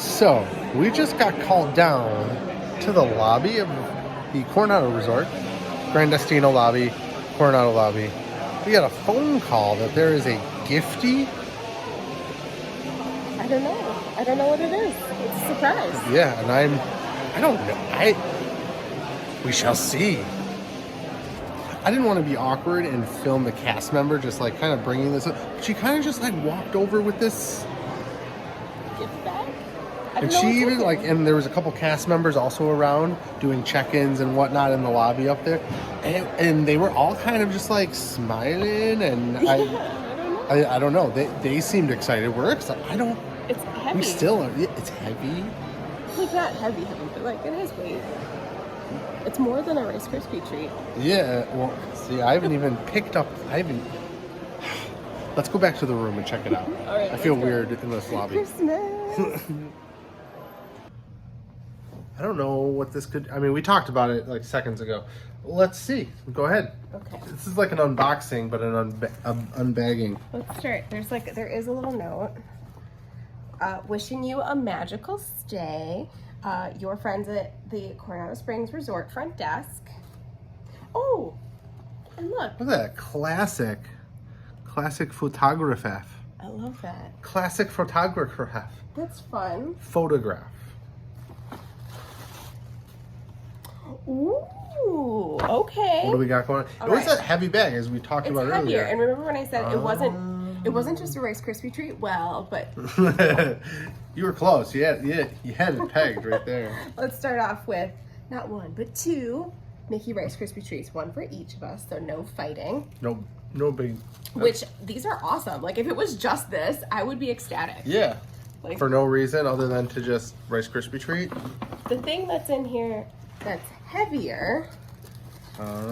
So, we just got called down to the lobby of the Coronado Resort, Grand Destino lobby, Coronado lobby. We got a phone call that there is a gifty. I don't know. I don't know what it is. It's a surprise. Yeah, and I don't know. We shall see. I didn't want to be awkward and film the cast member just like kind of bringing this up. She kind of just like walked over with this. Gift bag? And she even like, and there was a couple cast members also around doing check-ins and whatnot in the lobby up there, and they were all kind of just like smiling, and I don't know. They seemed excited. We're excited. I don't. It's heavy. We still are. It's heavy. Like not heavy, but like it has weight. It's more than a Rice Krispie treat. Yeah. Well, see, I haven't even picked up. Let's go back to the room and check it out. All right. I feel weird in this lobby. Christmas. I don't know what this could. I mean, we talked about it like seconds ago. Let's see. Go ahead. Okay. This is like an unboxing, but an unbagging. Let's start. There is a little note. Wishing you a magical stay. Your friends at the Coronado Springs Resort front desk. Oh, and look. Look at that classic photograph. I love that. Classic photograph. That's fun. Photograph. Ooh, okay. What do we got going on? It was a heavy bag, as we talked about heavier. earlier. And remember when I said it wasn't just a Rice Krispie treat? Well, but you were close. You had it pegged right there. Let's start off with not one, but two Mickey Rice Krispie treats, one for each of us, so no fighting. No big. Which these are awesome. Like if it was just this, I would be ecstatic. Yeah. Like, for no reason other than to just Rice Krispie treat. The thing that's in here that's heavier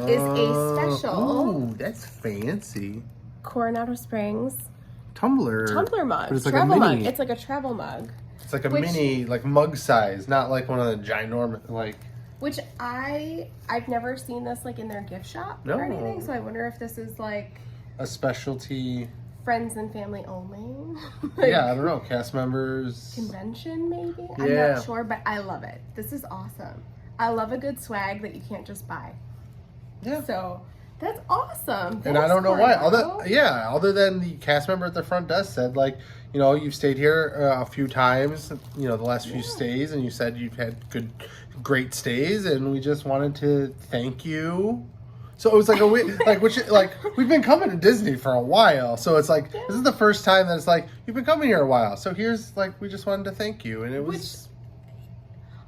is a special. Ooh, that's fancy. Coronado Springs tumbler mug. But it's like travel a mini. mug. It's like a travel mug. It's like a mini, like mug size, not like one of the ginormous, like. Which I've never seen this like in their gift shop or anything. So I wonder if this is like a specialty. Friends and family only. Yeah, I don't know. Cast members. Convention maybe. Yeah. I'm not sure, but I love it. This is awesome. I love a good swag that you can't just buy. Yeah. So that's awesome. And I don't know why. Other than the cast member at the front desk said, like, you know, you've stayed here a few times, you know, the last few stays, and you said you've had great stays, and we just wanted to thank you. So it was like we've been coming to Disney for a while, so it's like this is the first time that it's like you've been coming here a while. So here's like we just wanted to thank you, and it was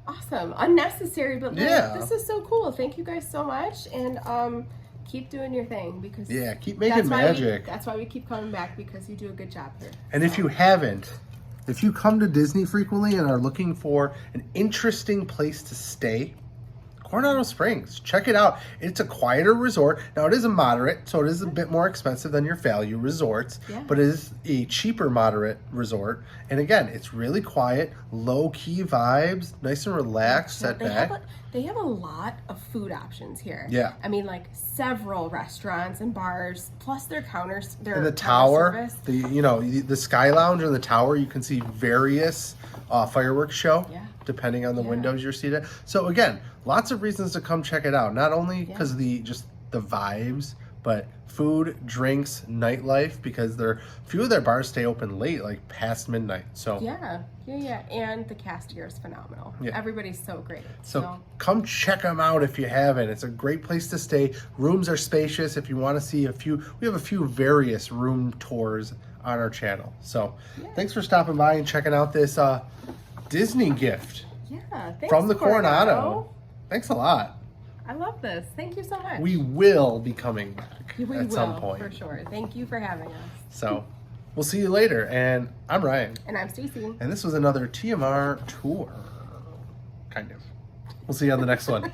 awesome, unnecessary, but like, this is so cool. Thank you guys so much, and keep doing your thing because keep making magic. That's why we keep coming back because you do a good job here. And if you come to Disney frequently and are looking for an interesting place to stay, Coronado Springs, check it out. It's a quieter resort. Now, it is a moderate, so it is a bit more expensive than your value resorts, but it is a cheaper moderate resort. And again, it's really quiet, low-key vibes, nice and relaxed, set back. They have a lot of food options here. Yeah. I mean, like several restaurants and bars, plus their counters. In the tower, the Sky Lounge in the tower, you can see various fireworks show. Yeah. Depending on the windows you're seated at. So again, lots of reasons to come check it out. Not only because of the vibes, but food, drinks, nightlife, because a few of their bars stay open late, like past midnight. So yeah. And the cast here is phenomenal. Yeah. Everybody's so great. So come check them out if you haven't. It's a great place to stay. Rooms are spacious. If you want to see we have a few various room tours on our channel. So thanks for stopping by and checking out this Disney gift. Yeah, thanks, from the Coronado. Thanks a lot. I love this. Thank you so much. We will be coming back at some point. For sure. Thank you for having us. So, we'll see you later. And I'm Ryan. And I'm Stacy. And this was another TMR tour. Kind of. We'll see you on the next one.